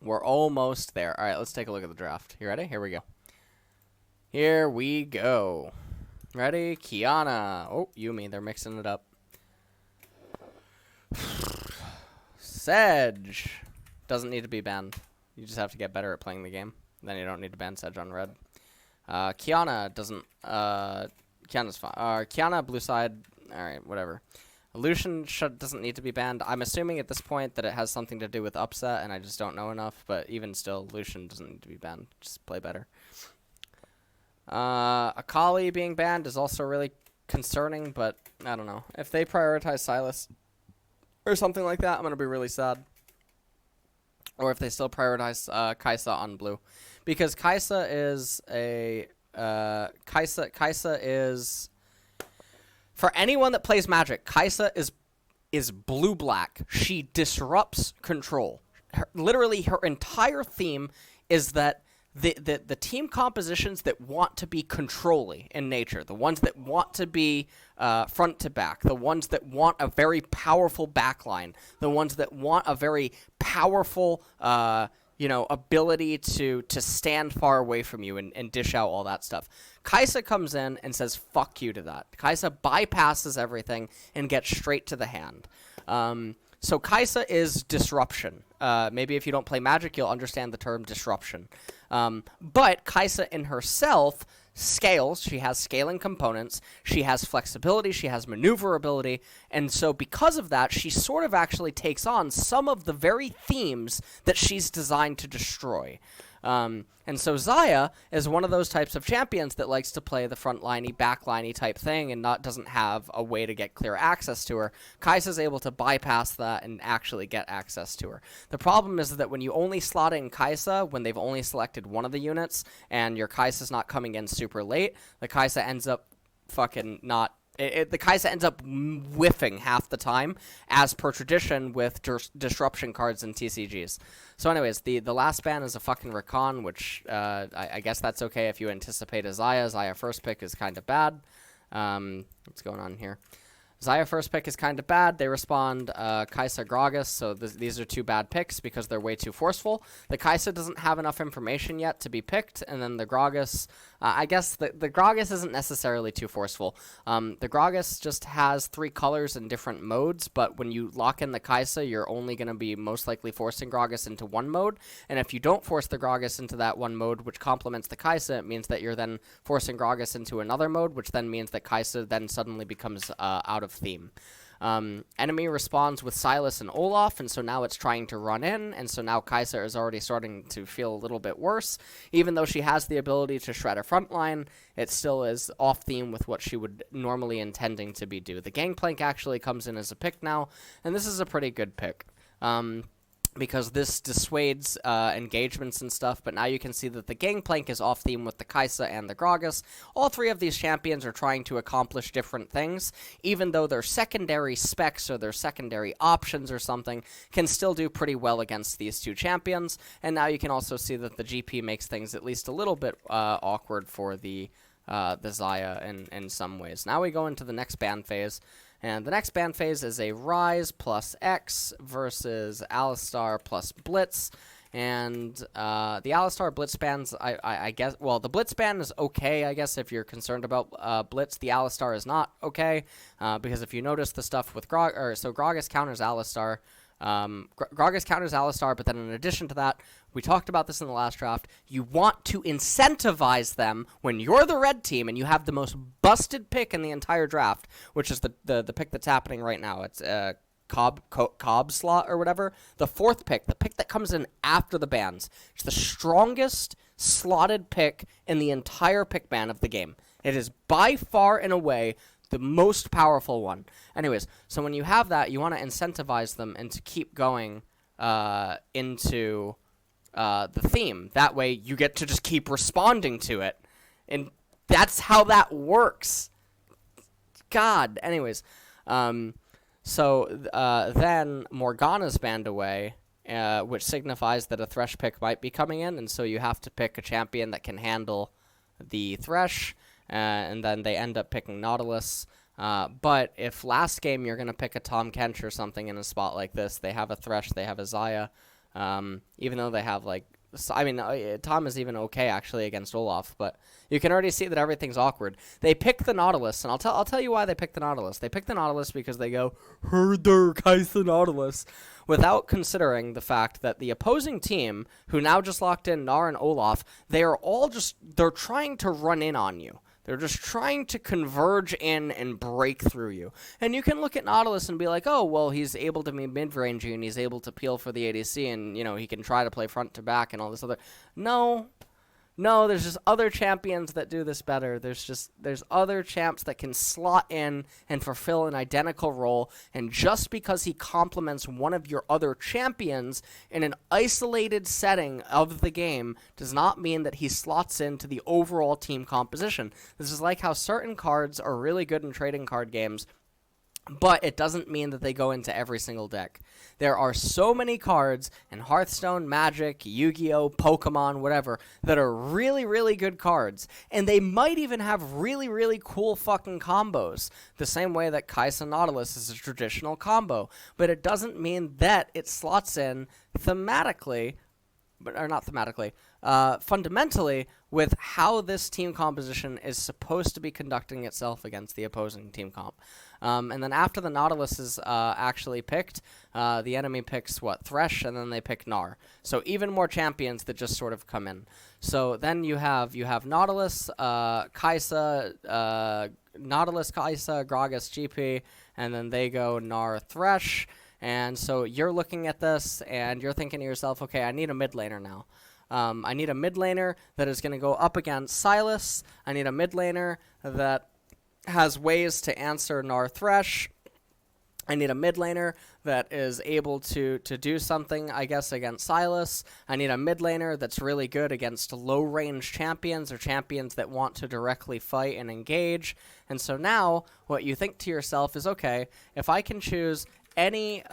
We're almost there. All right, let's take a look at the draft. You ready? Here we go. Here we go. Ready? Kiana. Oh, Yumi. They're mixing it up. Sedge. Doesn't need to be banned. You just have to get better at playing the game. Then you don't need to ban Sedge on red. Kiana doesn't... Kiana's fine. Kiana, blue side. Alright, whatever. Lucian doesn't need to be banned. I'm assuming at this point that it has something to do with upset, and I just don't know enough. But even still, Lucian doesn't need to be banned. Just play better. Akali being banned is also really concerning, but I don't know. If they prioritize Sylas or something like that, I'm going to be really sad. Or if they still prioritize Kai'Sa on blue. Because Kai'Sa is a... Kai'Sa is... For anyone that plays Magic, Kai'Sa is blue-black. She disrupts control. Literally, her entire theme is that the team compositions that want to be controlling in nature, the ones that want to be front to back, the ones that want a very powerful backline, the ones that want a very powerful ability to stand far away from you and dish out all that stuff. Kai'Sa comes in and says fuck you to that. Kai'Sa bypasses everything and gets straight to the hand. So Kai'Sa is disruption. Maybe if you don't play Magic, you'll understand the term disruption. But Kai'Sa in herself scales. She has scaling components. She has flexibility. She has maneuverability. And so because of that, she sort of actually takes on some of the very themes that she's designed to destroy. And so Xayah is one of those types of champions that likes to play the front-liney, back-liney type thing and doesn't have a way to get clear access to her. Kai'Sa's able to bypass that and actually get access to her. The problem is that when you only slot in Kai'Sa when they've only selected one of the units and your Kai'Sa's not coming in super late, the Kai'Sa ends up fucking not... the Kai'Sa ends up whiffing half the time, as per tradition with disruption cards and TCGs. So anyways, the last ban is a fucking Rakan, which I guess that's okay if you anticipate a Xayah. Xayah first pick is kind of bad. What's going on here? Xayah first pick is kind of bad. They respond Kai'Sa Gragas, so these are two bad picks because they're way too forceful. The Kai'Sa doesn't have enough information yet to be picked, and then the Gragas, I guess the Gragas isn't necessarily too forceful. The Gragas just has 3 colors in different modes, but when you lock in the Kai'Sa, you're only going to be most likely forcing Gragas into one mode, and if you don't force the Gragas into that one mode, which complements the Kai'Sa, it means that you're then forcing Gragas into another mode, which then means that Kai'Sa then suddenly becomes out of theme. Enemy responds with Sylas and Olaf, and so now it's trying to run in, and so now Kai'Sa is already starting to feel a little bit worse. Even though she has the ability to shred a front line, it still is off theme with what she would normally intending to be do. The Gangplank actually comes in as a pick now, and this is a pretty good pick. Because this dissuades engagements and stuff, but now you can see that the Gangplank is off theme with the Kai'Sa and the Gragas. All 3 of these champions are trying to accomplish different things, even though their secondary specs or their secondary options or something can still do pretty well against these 2 champions. And now you can also see that the GP makes things at least a little bit awkward for the Xayah in some ways. Now we go into the next ban phase. And the next ban phase is a Rise plus X versus Alistar plus Blitz. And the Alistar Blitz bans, I guess, well, the Blitz ban is okay, I guess, if you're concerned about Blitz. The Alistar is not okay, because if you notice the stuff with Gragas counters Alistar. Gragas counters Alistar, but then in addition to that, we talked about this in the last draft, you want to incentivize them when you're the red team and you have the most busted pick in the entire draft, which is the pick that's happening right now. It's Cobb slot or whatever. The 4th pick, the pick that comes in after the bans. It's the strongest slotted pick in the entire pick ban of the game. It is by far and away the most powerful one. Anyways, so when you have that, you want to incentivize them and to keep going into the theme. That way, you get to just keep responding to it. And that's how that works. God. Anyways, so then Morgana's banned away, which signifies that a Thresh pick might be coming in, and so you have to pick a champion that can handle the Thresh, and then they end up picking Nautilus. But if last game you're going to pick a Tahm Kench or something in a spot like this, they have a Thresh, they have a Xayah, Even though they have, like, I mean, Tom is even okay, actually, against Olaf, but you can already see that everything's awkward. They pick the Nautilus, and I'll tell you why they pick the Nautilus. They pick the Nautilus because they go, Herder, Kaisa Nautilus, without considering the fact that the opposing team, who now just locked in Gnar and Olaf, they're trying to run in on you. They're just trying to converge in and break through you. And you can look at Nautilus and be like, oh, well, he's able to be mid-rangey and he's able to peel for the ADC and, you know, he can try to play front to back and all this other. No, there's just other champions that do this better. There's other champs that can slot in and fulfill an identical role, and just because he complements one of your other champions in an isolated setting of the game does not mean that he slots into the overall team composition. This is like how certain cards are really good in trading card games, but it doesn't mean that they go into every single deck. There are so many cards in Hearthstone, Magic, Yu-Gi-Oh!, Pokemon, whatever, that are really, really good cards. And they might even have really, really cool fucking combos. The same way that Kaisa Nautilus is a traditional combo. But it doesn't mean that it slots in thematically, fundamentally, with how this team composition is supposed to be conducting itself against the opposing team comp. And then after the Nautilus is actually picked, the enemy picks, Thresh, and then they pick Gnar. So even more champions that just sort of come in. So then you have Nautilus, Kaisa, Gragas, GP, and then they go Gnar, Thresh. And so you're looking at this, and you're thinking to yourself, okay, I need a mid laner now. I need a mid laner that is going to go up against Sylas. I need a mid laner that has ways to answer Gnar Thresh. I need a mid laner that is able to do something, I guess, against Sylas. I need a mid laner that's really good against low-range champions or champions that want to directly fight and engage. And so now what you think to yourself is, okay, if I can choose any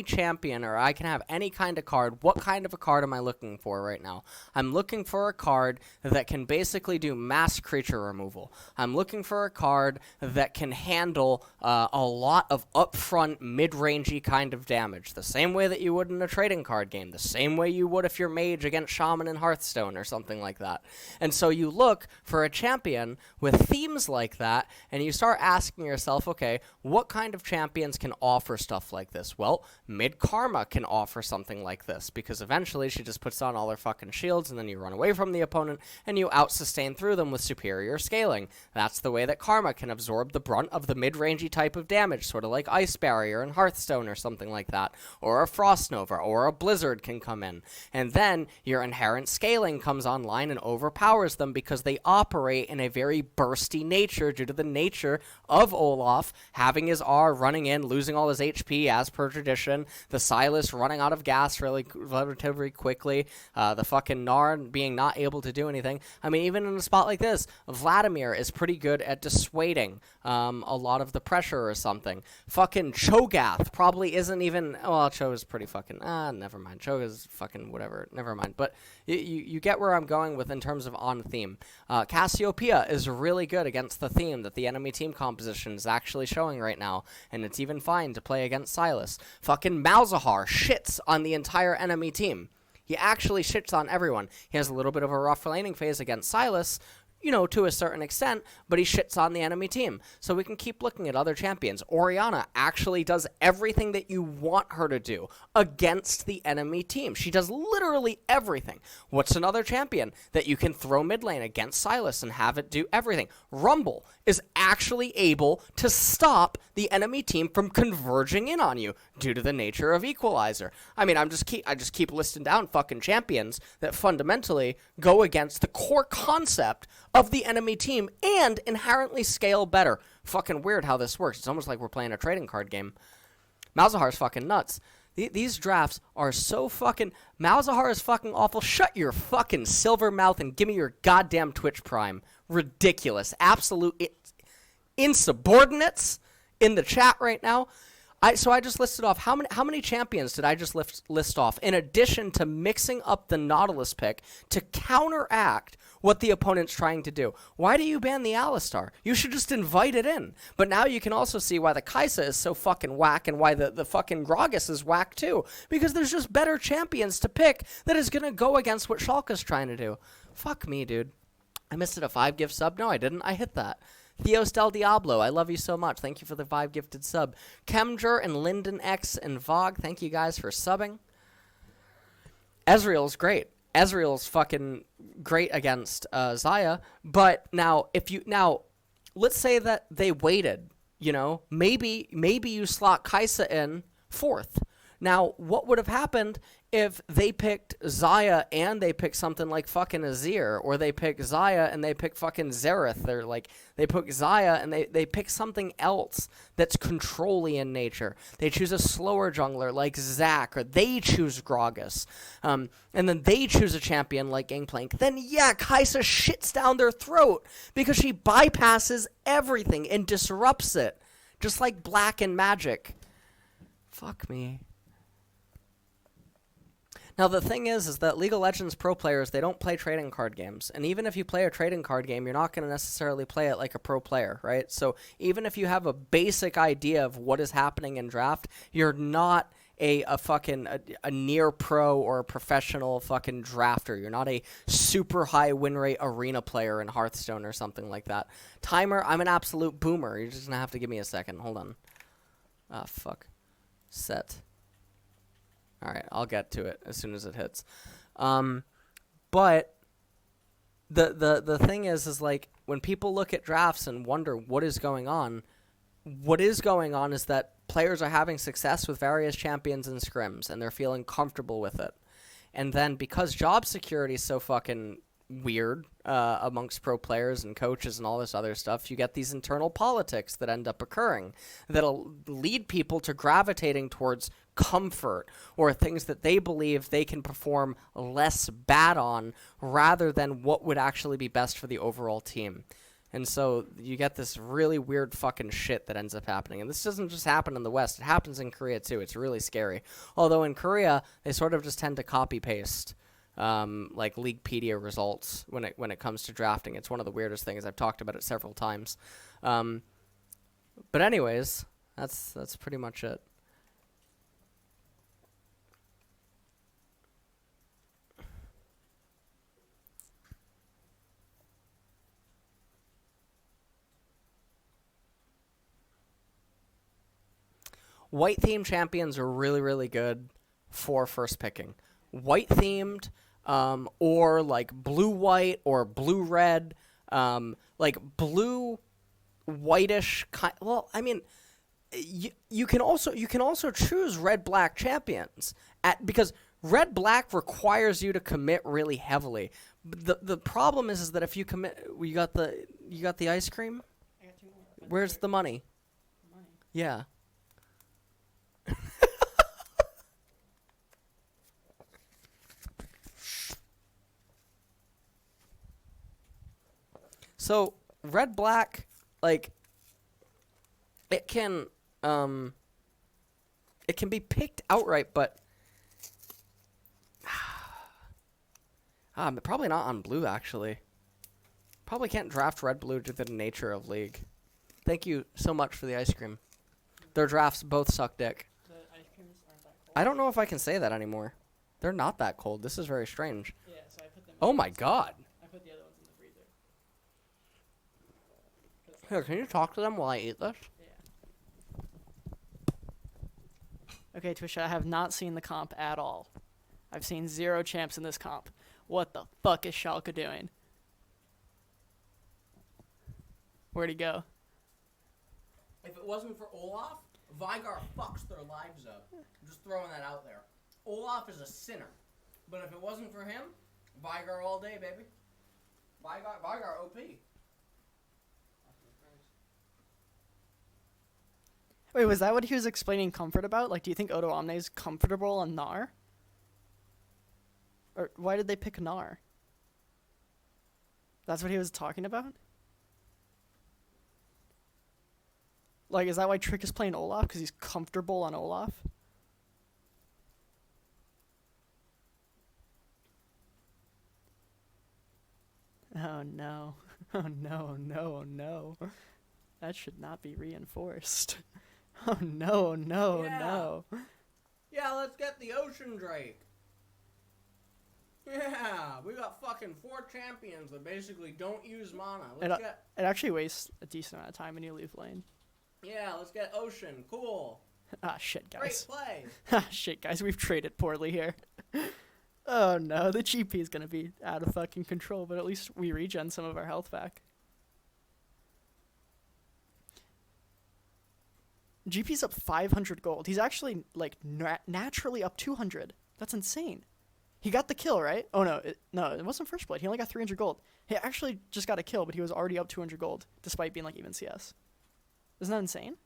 champion, or I can have any kind of card, what kind of a card am I looking for right now? I'm looking for a card that can basically do mass creature removal. I'm looking for a card that can handle a lot of upfront mid-rangey kind of damage, the same way that you would in a trading card game, the same way you would if you're mage against shaman in Hearthstone or something like that. And so you look for a champion with themes like that, and you start asking yourself, okay, what kind of champions can offer stuff like this? Well, Mid Karma can offer something like this, because eventually she just puts on all her fucking shields, and then you run away from the opponent, and you out-sustain through them with superior scaling. That's the way that Karma can absorb the brunt of the mid-rangey type of damage, sort of like Ice Barrier in Hearthstone or something like that, or a Frost Nova, or a Blizzard can come in. And then your inherent scaling comes online and overpowers them, because they operate in a very bursty nature due to the nature of Olaf having his R, running in, losing all his HP as per tradition, the Sylas running out of gas relatively quickly, the fucking Gnar being not able to do anything. I mean, even in a spot like this, Vladimir is pretty good at dissuading a lot of the pressure or something. Fucking Cho'Gath probably isn't even, well, Cho is pretty fucking, never mind. Cho is fucking whatever, never mind. But you get where I'm going with in terms of on theme. Cassiopeia is really good against the theme that the enemy team composition is actually showing right now, and it's even fine to play against Sylas. Fucking Malzahar shits on the entire enemy team. He actually shits on everyone. He has a little bit of a rough laning phase against Sylas, you know, to a certain extent, but he shits on the enemy team. So we can keep looking at other champions. Orianna actually does everything that you want her to do against the enemy team. She does literally everything. What's another champion that you can throw mid lane against Sylas and have it do everything? Rumble is actually able to stop the enemy team from converging in on you due to the nature of Equalizer. I mean, I just keep listing down fucking champions that fundamentally go against the core concept of the enemy team and inherently scale better. Fucking weird how this works. It's almost like we're playing a trading card game. Malzahar's fucking nuts. These drafts are so fucking... Malzahar is fucking awful. Shut your fucking silver mouth and give me your goddamn Twitch Prime. Ridiculous. Absolute insubordinates in the chat right now. So I just listed off how many champions did I just list off in addition to mixing up the Nautilus pick to counteract what the opponent's trying to do. Why do you ban the Alistar? You should just invite it in. But now you can also see why the Kai'Sa is so fucking whack and why the fucking Gragas is whack too. Because there's just better champions to pick that is going to go against what Schalke's trying to do. Fuck me, dude. I missed it a 5-gift sub? No, I didn't. I hit that. Theos Del Diablo, I love you so much. Thank you for the 5-gifted sub. Kemger and Lyndon X and Vogue, thank you guys for subbing. Ezreal's great. Ezreal's fucking great against Xayah. But now, let's say that they waited. You know, maybe you slot Kai'Sa in 4th. Now, what would have happened if they picked Xayah and they picked something like fucking Azir, or they pick Xayah and they pick fucking Xerath? They're like, they pick Xayah and they pick something else that's controlly in nature. They choose a slower jungler like Zac, or they choose Gragas, and then they choose a champion like Gangplank. Then yeah, Kai'Sa shits down their throat because she bypasses everything and disrupts it, just like Black and Magic. Fuck me. Now, the thing is that League of Legends pro players, they don't play trading card games. And even if you play a trading card game, you're not going to necessarily play it like a pro player, right? So even if you have a basic idea of what is happening in draft, you're not a near pro or a professional fucking drafter. You're not a super high win rate arena player in Hearthstone or something like that. Timer, I'm an absolute boomer. You're just going to have to give me a second. Hold on. Ah, fuck. Set. All right, I'll get to it as soon as it hits. But the thing is like when people look at drafts and wonder what is going on is that players are having success with various champions and scrims, and they're feeling comfortable with it. And then because job security is so fucking weird amongst pro players and coaches and all this other stuff, you get these internal politics that end up occurring that'll lead people to gravitating towards comfort or things that they believe they can perform less bad on rather than what would actually be best for the overall team. And so you get this really weird fucking shit that ends up happening. And this doesn't just happen in the West. It happens in Korea too. It's really scary. Although in Korea, they sort of just tend to copy-paste like Leaguepedia results when it comes to drafting. It's one of the weirdest things. I've talked about it several times. But anyways, that's pretty much it. White themed champions are really, really good for first picking. White themed, or like blue white or blue red, like blue whitish kind. Well, I mean, you can also choose red black champions because red black requires you to commit really heavily. The problem is that if you commit, you got the ice cream. I got 2 more. Where's the money? Money. Yeah. So red black, like it can be picked outright, but probably not on blue actually. Probably can't draft red blue due to the nature of League. Thank you so much for the ice cream. Their drafts both suck dick. The ice creams aren't that cold. I don't know if I can say that anymore. They're not that cold. This is very strange. Yeah, so I put them. Oh my god. I put the other ones in the freezer. Here, can you talk to them while I eat this? Yeah. Okay, Twisha, I have not seen the comp at all. I've seen 0 champs in this comp. What the fuck is Schalke doing? Where'd he go? If it wasn't for Olaf, Vigar fucks their lives up. I'm just throwing that out there. Olaf is a sinner. But if it wasn't for him, Vigar all day, baby. Vigar OP. Wait, was that what he was explaining comfort about? Like, do you think Odo Omne is comfortable on Gnar? Or why did they pick Gnar? That's what he was talking about? Like, is that why Trick is playing Olaf? Because he's comfortable on Olaf? Oh, no. Oh, no, no, no. That should not be reinforced. Oh, no, no, Yeah. no. Yeah, let's get the Ocean Drake. Yeah, we got fucking 4 champions that basically don't use mana. It actually wastes a decent amount of time when you leave lane. Yeah, let's get Ocean. Cool. Ah, shit, Great guys. play. Ah, shit, guys. We've traded poorly here. Oh, no. The GP is going to be out of fucking control, but at least we regen some of our health back. GP's up 500 gold. He's actually, like, naturally up 200. That's insane. He got the kill, right? Oh, no. It wasn't first blood. He only got 300 gold. He actually just got a kill, but he was already up 200 gold, despite being, like, even CS. Isn't that insane?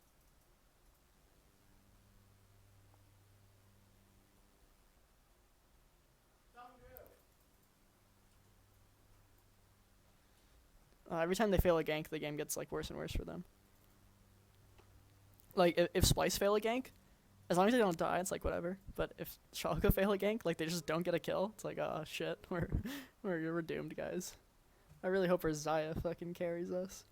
Every time they fail a gank, the game gets, like, worse and worse for them. Like, if Splice fail a gank, as long as they don't die, it's like whatever. But if Schalke fail a gank, like they just don't get a kill, it's like, oh shit, we're doomed, guys. I really hope our Xayah fucking carries us.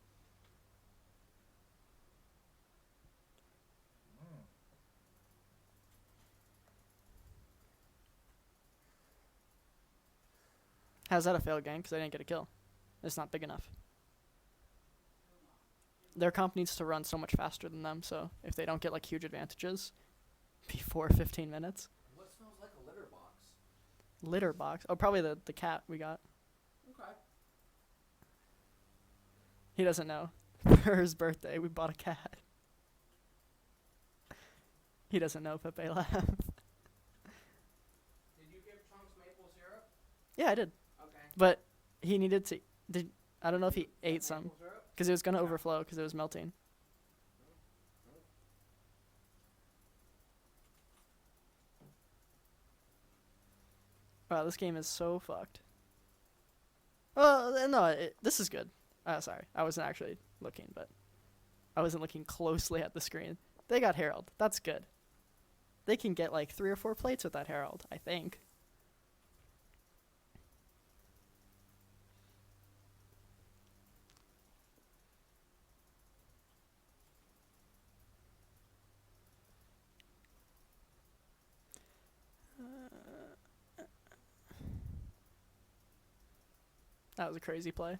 How's that a fail gank? Because I didn't get a kill. It's not big enough. Their comp needs to run so much faster than them, so if they don't get like huge advantages before 15 minutes. What smells like a litter box? Litter box? Oh, probably the cat we got. Okay. He doesn't know. For his birthday, we bought a cat. He doesn't know, Pepe laugh. Did you give Chunks maple syrup? Yeah, I did. Okay. But he needed to... I don't know if he ate some. Because it was going to overflow because it was melting. Wow, this game is so fucked. Well, no, this is good. Sorry, I wasn't actually looking, but I wasn't looking closely at the screen. They got Herald. That's good. They can get like 3 or 4 plates with that Herald, I think. That was a crazy play.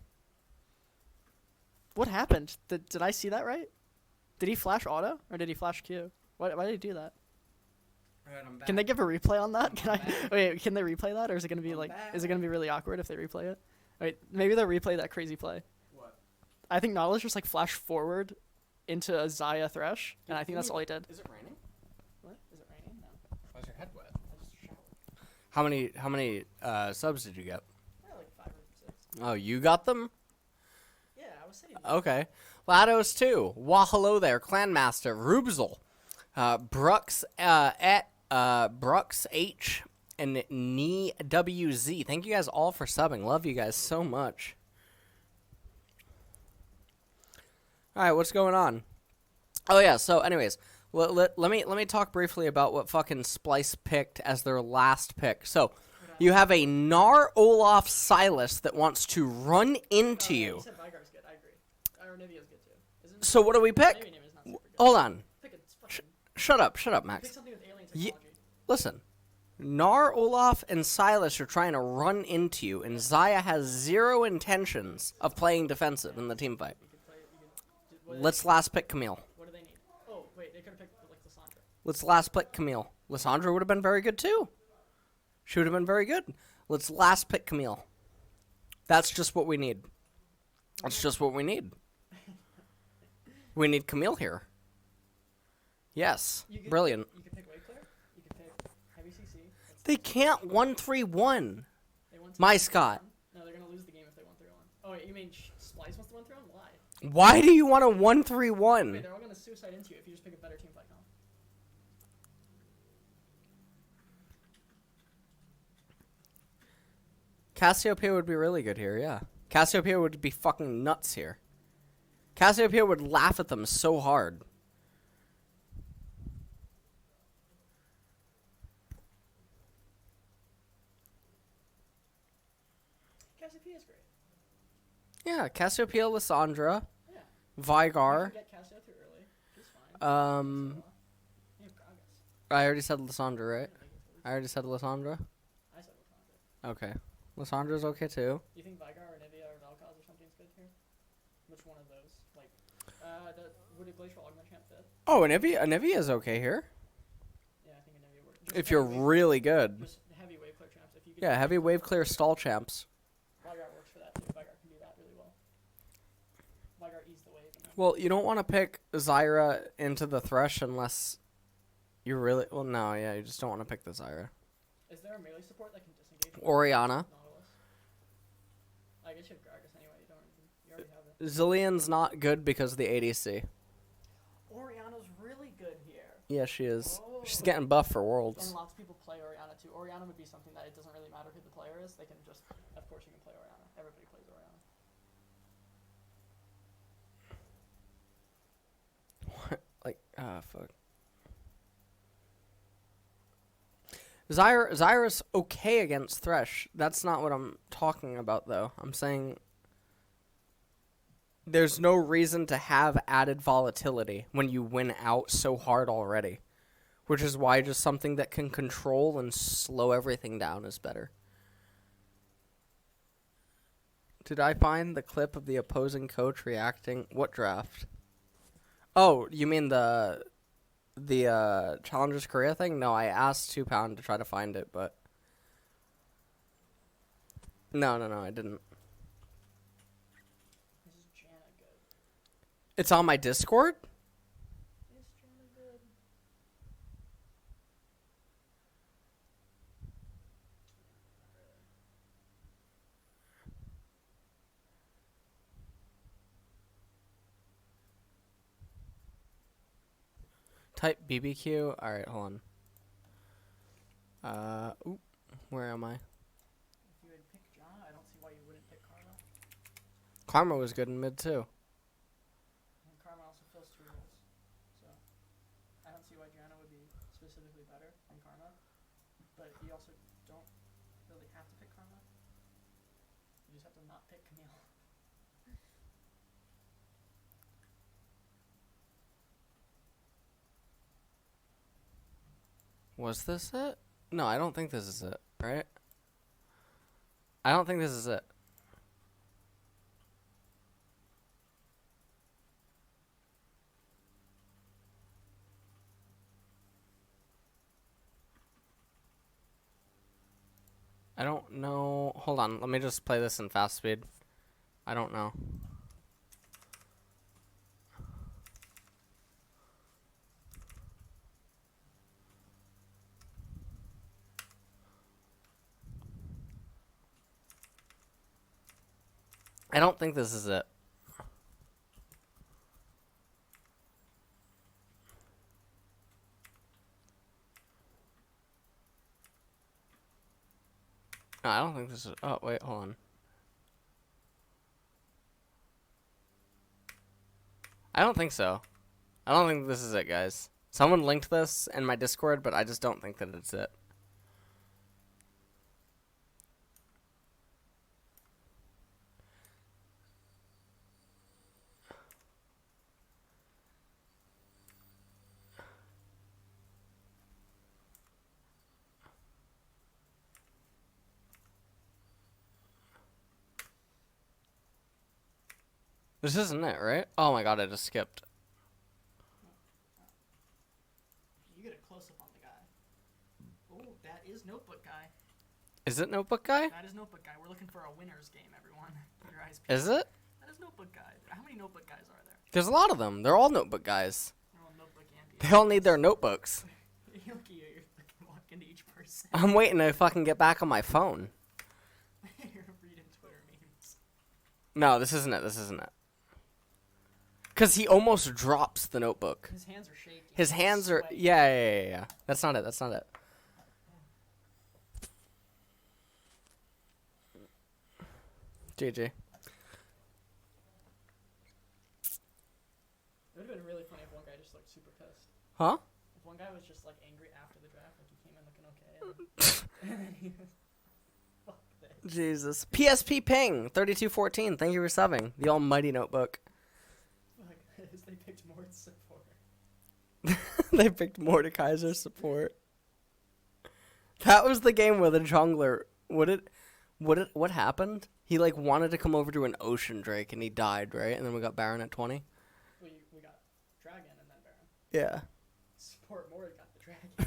What happened? Did I see that right? Did he flash auto or did he flash Q? Why did he do that? Can they give a replay on that? Wait, can they replay that, or is it gonna be is it gonna be really awkward if they replay it? Wait, maybe they'll replay that crazy play. What? I think Nautilus just like flashed forward into a Xayah Thresh, and I think that's all he did. Is it raining? What? Is it raining? No. Why's your head wet? I just showered. How many subs did you get? Like 5 or 6. Oh, you got them? Yeah, I was saying. Okay. Lados 2. Wah, hello there. Clanmaster. Rubzel. Brux Brux H. And Knee WZ. Thank you guys all for subbing. Love you guys so much. Alright, what's going on? Oh, yeah, so anyways. Let me talk briefly about what fucking Splice picked as their last pick. So, you have a Gnar Olaf Silas that wants to run into you. You said Vygar's good. I agree. Or Nivea's good too. Isn't So what do we pick? Maybe Nivea's not super good. Hold on. Pick a fucking, Shut up, Max. pick something with alien Ye- technology. Listen. Gnar, Olaf, and Silas are trying to run into you, and Xayah has zero intentions of playing defensive in the team fight. You could play. What, Let's last pick Camille. what do they need? Oh wait, they could have picked like Lissandra. Let's last pick Camille. Lissandra would have been very good too. She would have been very good. Let's last pick Camille. That's just what we need. That's just what we need. We need Camille here. Yes. Brilliant. You could pick Wave Clear. You could pick Heavy CC. They can't 1-3-1. They want My Scott. No, they're gonna lose the game if they 1-3-1. Oh wait, you mean Splice wants to 1-3-1? Why? Why do you want a Wait, 1-3-1? they're all gonna suicide into you if you just pick a better team fight comp. Cassiopeia would be really good here, yeah. Cassiopeia would be fucking nuts here. Cassiopeia would laugh at them so hard. Cassiopeia is great. Yeah, Cassiopeia, Lysandra, Yeah. Vigar. You can get Cassio too early. She's fine. You have Gragas. I already said Lysandra, right? Yeah, make it to I already said Lysandra. I said Lysandra. Okay. Lysandra's okay too. You think Vigar or Nivea or Vel'Koz or something's good here? Which one of those? Like, would a Glacial Augment champ fit? Oh, Anivia is okay here. Yeah, I think a Nivea works. If you're really good. Just heavy wave clear champs. If you could Yeah, heavy wave clear stall champs. Vigar works for that too. Vigar can do that really well. Vigar ease the wave. And then Well, you don't want to pick Zyra into the Thresh unless you really... Well, no, yeah, you just don't want to pick the Zyra. is there a melee support that can disengage? Orianna. Nautilus? I guess you have Gragas anyway. You already have it. Zillion's not good because of the ADC. Orianna's really good here. Yeah, she is. Oh. She's getting buff for And Worlds. lots of people play Orianna too. Orianna would be something that it doesn't really matter who the player is. They can just, of course, you can play Orianna. Everybody plays Orianna. What? Like, fuck. Zyra's okay against Thresh. That's not what I'm talking about, though. I'm saying there's no reason to have added volatility when you win out so hard already. Which is why just something that can control and slow everything down is better. Did I find the clip of the opposing coach reacting? What draft? Oh, you mean the Challengers Korea thing? No, I asked 2 Pound to try to find it, but no, I didn't. Is Janna good? It's on my Discord? Is Janna good? Type BBQ. Alright, hold on. Oop, where am I? If you would pick Janna, I don't see why you wouldn't pick Karma. Karma was good in mid too. And Karma also fills 2 roles. So, I don't see why Janna would be specifically better than Karma. But you also don't really have to pick Karma. You just have to not pick Camille. Was this it? No, I don't think this is it, right? I don't think this is it. I don't know. Hold on, let me just play this in fast speed. I don't know. I don't think this is it. No, I don't think this is... Oh, wait, hold on. I don't think so. I don't think this is it, guys. Someone linked this in my Discord, but I just don't think that it's it. This isn't it, right? Oh my god, I just skipped. You get a close up on the guy. Oh, that is Notebook Guy. Is it Notebook Guy? That is Notebook Guy. We're looking for a winner's game, everyone. Keep your eyes peeled. Is it? That is Notebook Guy. How many Notebook Guys are there? There's a lot of them. They're all Notebook guys. They're all Notebook and They all need their notebooks. You're fucking walk into each person. I'm waiting to fucking get back on my phone. You're reading Twitter memes. No, this isn't it. This isn't it. Because he almost drops the notebook. His hands are shaking. His hands are... sweaty. Yeah. That's not it. That's not it. GG. It would have been really funny if one guy just looked super pissed. Huh? If one guy was just like angry after the draft, like he came in looking okay, and then he was, fuck Jesus. PSP Ping 3214. Thank you for subbing. The almighty notebook. They picked Mort support. They picked Mordekaiser support. That was the game where the jungler. What happened? He like wanted to come over to an ocean drake and he died, right? And then we got Baron at 20. We got Dragon and then Baron. Yeah. Support Mort got the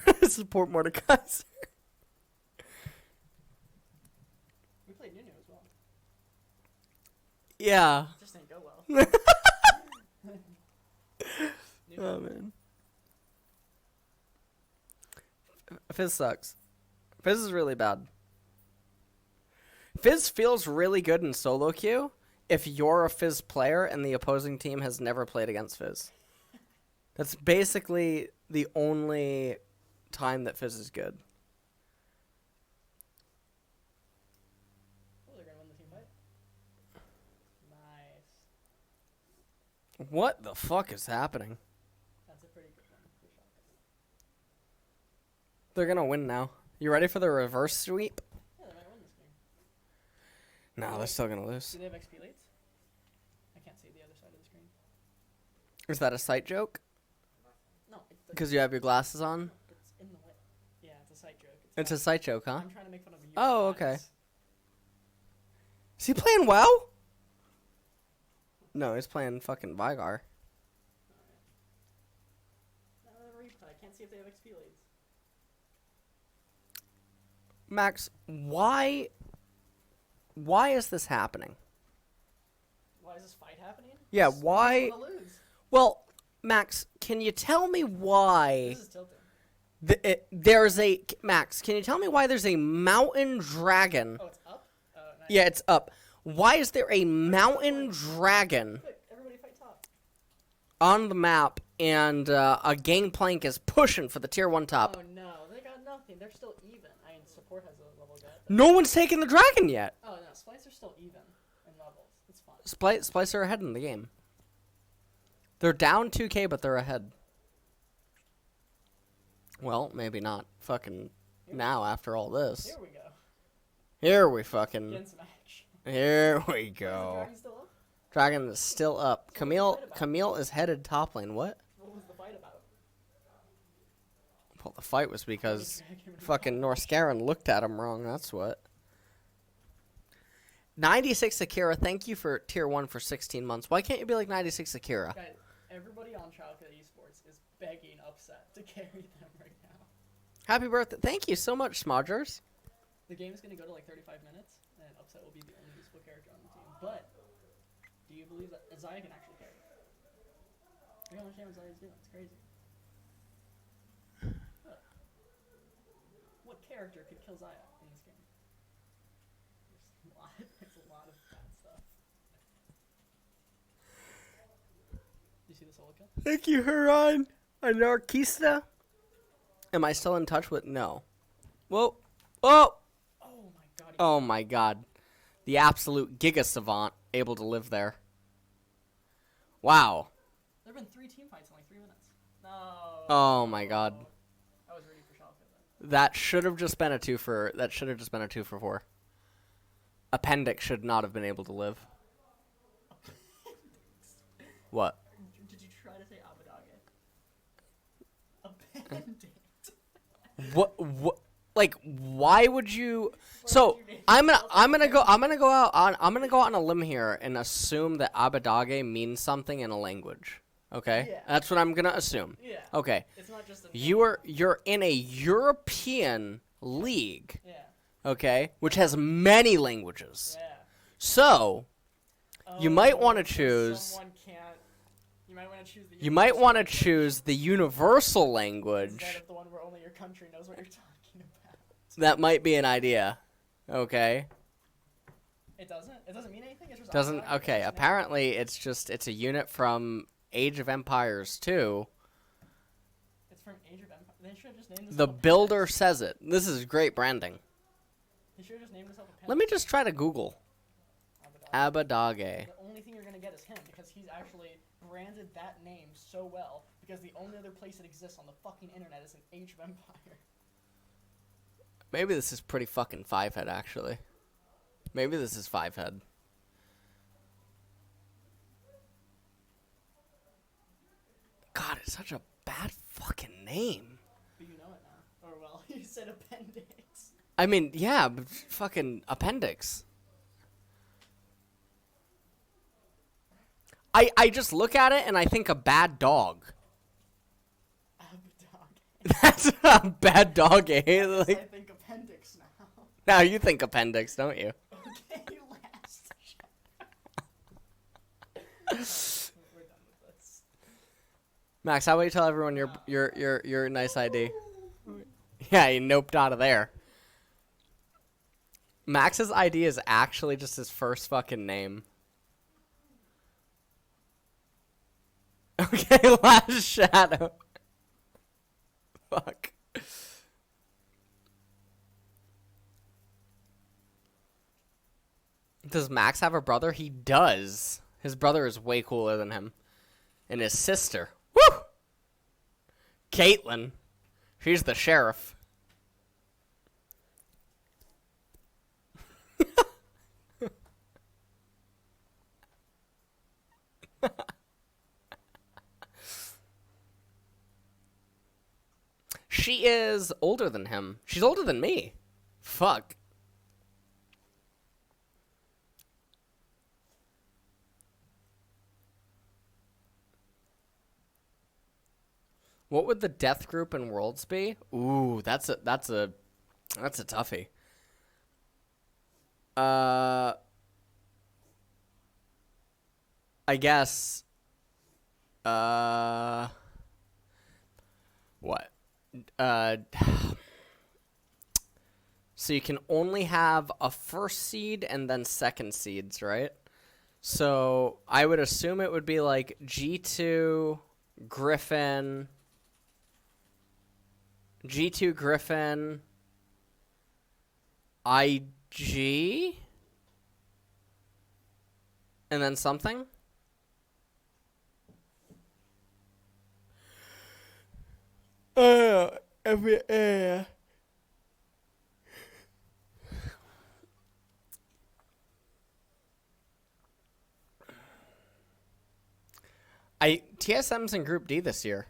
Dragon. Support Mordekaiser. We played Nunu as well. Yeah. Just didn't go well. Oh man. Fizz sucks. Fizz is really bad. Fizz feels really good in solo queue if you're a Fizz player and the opposing team has never played against Fizz. That's basically the only time that Fizz is good. Oh, they're gonna win the team fight. Nice. What the fuck is happening? That's a pretty good one for Schalke. They're gonna win now. You ready for the reverse sweep? Yeah, they might win this game. No, they're still gonna lose. Do they have XP leads? I can't see the other side of the screen. Is that a sight joke? No, Because you have your glasses on? it's in the way. Yeah, it's a sight joke. It's a sight joke, huh? I'm trying to make fun of you. Oh, okay. Is he playing WoW? No, he's playing fucking Vigar. I can't see if they have XP leads. Max, why is this happening? Why is this fight happening? Yeah, Just why? wanna lose. Well, Max, can you tell me why This is tilting. there's a Max? Can you tell me why there's a mountain dragon? Oh, it's up? Oh, nice. Yeah, it's up. Why is there a mountain dragon Quick, everybody fight top. on the map and a gangplank is pushing for the tier 1 top? Oh no, they got nothing. They're still even. I mean, support has a level gap. No one's taken the dragon yet. Oh no, Splice are still even in levels. It's fine. Splice are ahead in the game. They're down 2k, but they're ahead. Well, maybe not. Fucking now after all this. Here we go. Here we fucking. Get in some action. Here we Is the go. dragon still up? Dragon is still up. So what's the fight about? Camille is headed top lane. What? What was the fight about? Well, the fight was because Dragon and fucking Norscaran looked at him wrong. That's what. 96 Akira, thank you for tier 1 for 16 months. Why can't you be like 96 Akira? Guys, everybody on Schalke Esports is begging Upset to carry them right now. Happy birthday. Thank you so much, Smodgers. The game is going to go to like 35 minutes, and Upset will be the only useful character on the team. But, do you believe that Zaya can actually carry? I don't understand what Zaya's doing. It's crazy. What character could kill Zaya in this game? There's a lot of bad stuff. You see the solo kill? Thank you, Huron. Anarchista. Am I still in touch with? No. Whoa. Whoa. Oh my god. Oh my god. The absolute giga savant able to live there. Wow. There have been 3 team fights in like 3 minutes. No. Oh my god. I was ready for Schalke then. That should have just been a 2 for 4. Appendix should not have been able to live. What? Did you try to say Abadage? Appendix. What like why would you So I'm gonna go out on a limb here and assume that Abadage means something in a language. Okay? Yeah. That's what I'm gonna assume. Yeah. Okay. It's not just a You're in a European league, Yeah. okay, which has many languages. Yeah. So you might want to so choose someone can't. You might want to choose the. you might universal want to language choose the universal instead language. of the one where only your country knows what you're talking about. That might be an idea. Okay. It doesn't. It doesn't mean anything. It's just Doesn't Abadage, okay, it's just an apparently it's a unit from Age of Empires 2. name. It's from Age of Empire. They should have just named this. The builder says it. This is great branding. They should have just named this Appendix. Let me just try to Google Abadage. Abadage. The only thing you're gonna get is him because he's actually branded that name so well. Because the only other place it exists on the fucking internet is in Age of Empire. Maybe this is pretty fucking 5-head actually. Maybe this is 5-head. God, it's such a bad fucking name. But you know it now. Or, well, you said appendix. I mean, yeah, but fucking appendix. I just look at it and I think a bad dog. That's a bad dog, eh? I think appendix now. Now you think appendix, don't you? Okay, last. We're done with this. Max, how about you tell everyone your nice ID? Yeah, you noped out of there. Max's ID is actually just his first fucking name. Okay, last shadow. Fuck. Does Max have a brother? He does. His brother is way cooler than him. And his sister. Woo! Caitlin. She's the sheriff. She is older than him. She's older than me. Fuck. What would the death group in Worlds be? Ooh, that's a toughie. I guess what? So you can only have a first seed and then second seeds, right? So I would assume it would be like G2 Griffin, IG, and then something. TSM's in Group D this year.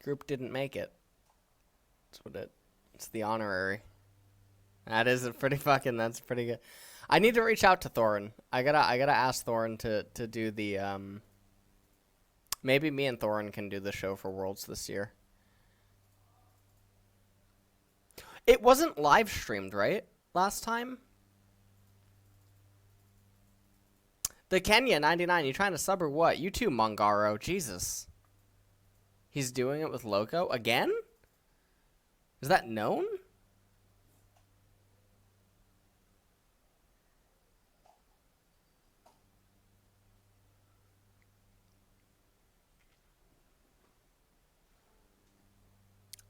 Group didn't make it. It's the honorary. That is a pretty fucking, that's pretty good. I need to reach out to Thorin. I gotta ask Thorin to do the, maybe me and Thorin can do the show for Worlds this year. It wasn't live streamed, right? Last time? The Kenya 99, you trying to sub or what? You too, Mongaro. Jesus. He's doing it with Loco again? Is that known?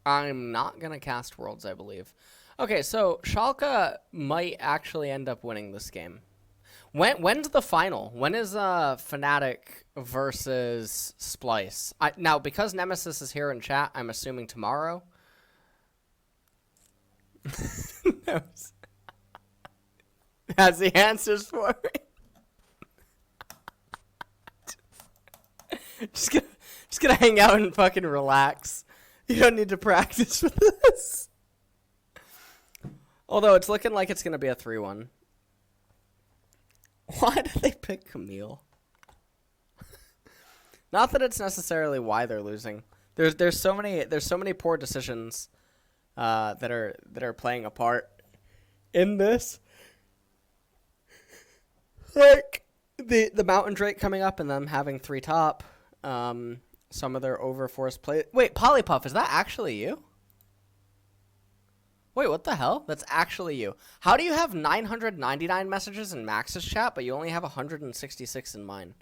I'm not going to cast Worlds, I believe. Okay, so Schalke might actually end up winning this game. When's the final? When is Fnatic versus Splice? Now, because Nemesis is here in chat, I'm assuming tomorrow. Has the answers for me. just gonna hang out and fucking relax. You don't need to practice for this. Although it's looking like it's gonna be a 3-1. Why did they pick Camille? Not that it's necessarily why they're losing. There's so many poor decisions that are playing a part in this. Like the Mountain Drake coming up and them having 3 top. Some of their overforced play. Wait, Polypuff, is that actually you? Wait, what the hell? That's actually you. How do you have 999 messages in Max's chat, but you only have 166 in mine?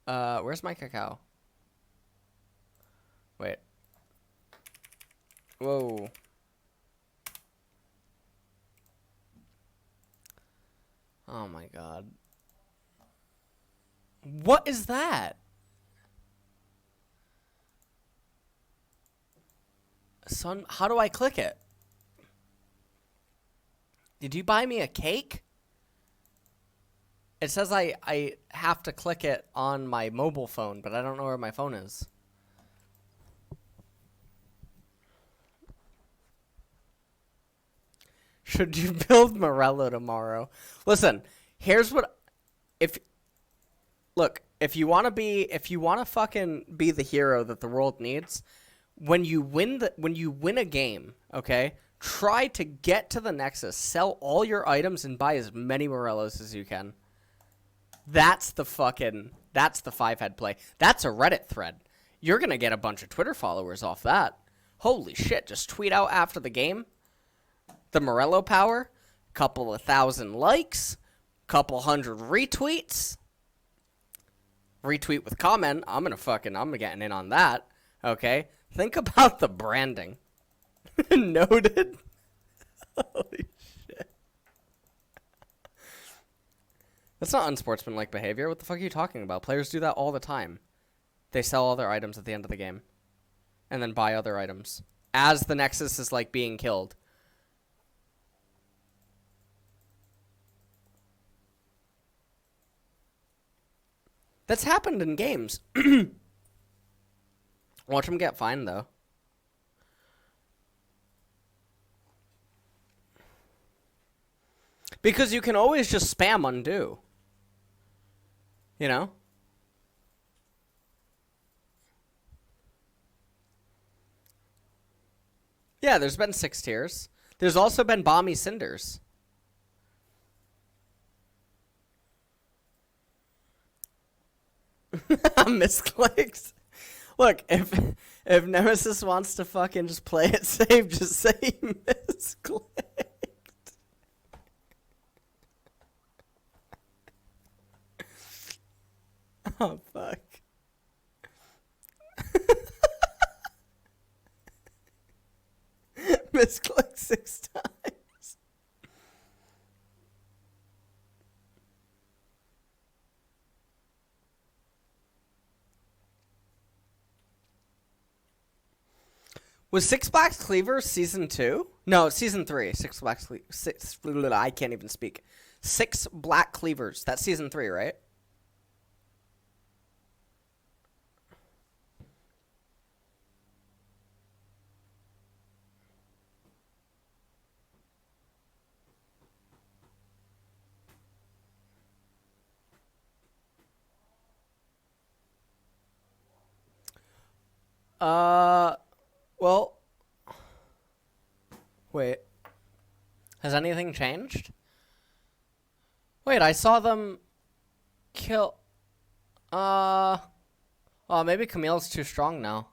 Where's my cacao? Wait. Whoa. Oh my god. What is that? Son, how do I click it? Did you buy me a cake? It says I have to click it on my mobile phone, but I don't know where my phone is. Should you build Morello tomorrow? Listen, here's what if you want to fucking be the hero that the world needs, when you win a game, okay? Try to get to the Nexus, sell all your items and buy as many Morellos as you can. That's the 5-head play. That's a Reddit thread. You're going to get a bunch of Twitter followers off that. Holy shit, just tweet out after the game. The Morello power, couple of 1,000 likes, couple hundred retweets. Retweet with comment. I'm getting in on that. Okay? Think about the branding. Noted. Holy shit. That's not unsportsmanlike behavior. What the fuck are you talking about? Players do that all the time. They sell all their items at the end of the game. And then buy other items. As the Nexus is, like, being killed. That's happened in games. Watch them get fined, though. Because you can always just spam undo. You know? Yeah, there's been 6 tiers. There's also been Bomby Cinders. Misclicks. Look, if Nemesis wants to fucking just play it safe, just say misclicked. Oh, fuck. Misclick 6 times. Was Six Blacks Cleaver season 2? No, season 3. Six Blacks Cleaver. I can't even speak. 6 Black Cleavers. That's season 3, right? Well, wait. Has anything changed? Wait, I saw them kill. Oh, maybe Camille's too strong now.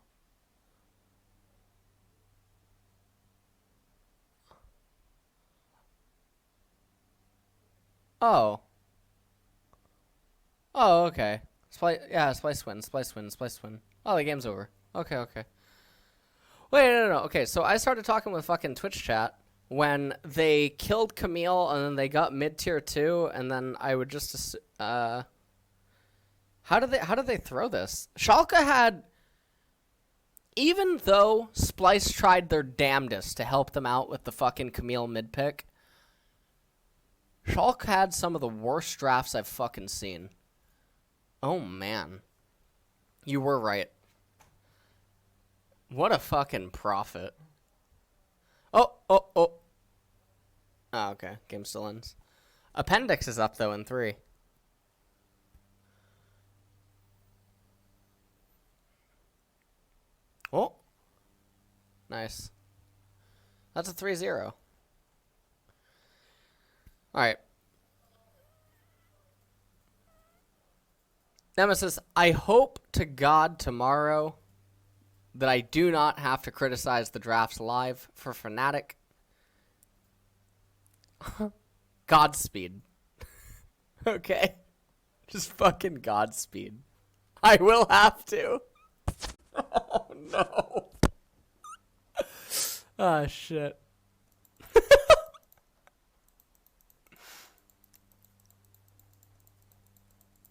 Oh. Oh, okay. Splice win. Oh, the game's over. Okay. Wait, no. Okay, so I started talking with fucking Twitch chat when they killed Camille and then they got mid-tier 2, and then I would just how did they throw this? Schalke had, even though Splice tried their damnedest to help them out with the fucking Camille mid-pick, Schalke had some of the worst drafts I've fucking seen. Oh, man. You were right. What a fucking profit. Oh. Oh, okay. Game still ends. Appendix is up, though, in 3. Oh. Nice. That's a 3-0. Alright. Nemesis, I hope to God tomorrow that I do not have to criticize the drafts live for Fnatic. Godspeed. Okay? Just fucking Godspeed. I will have to. Oh, no. Oh, shit.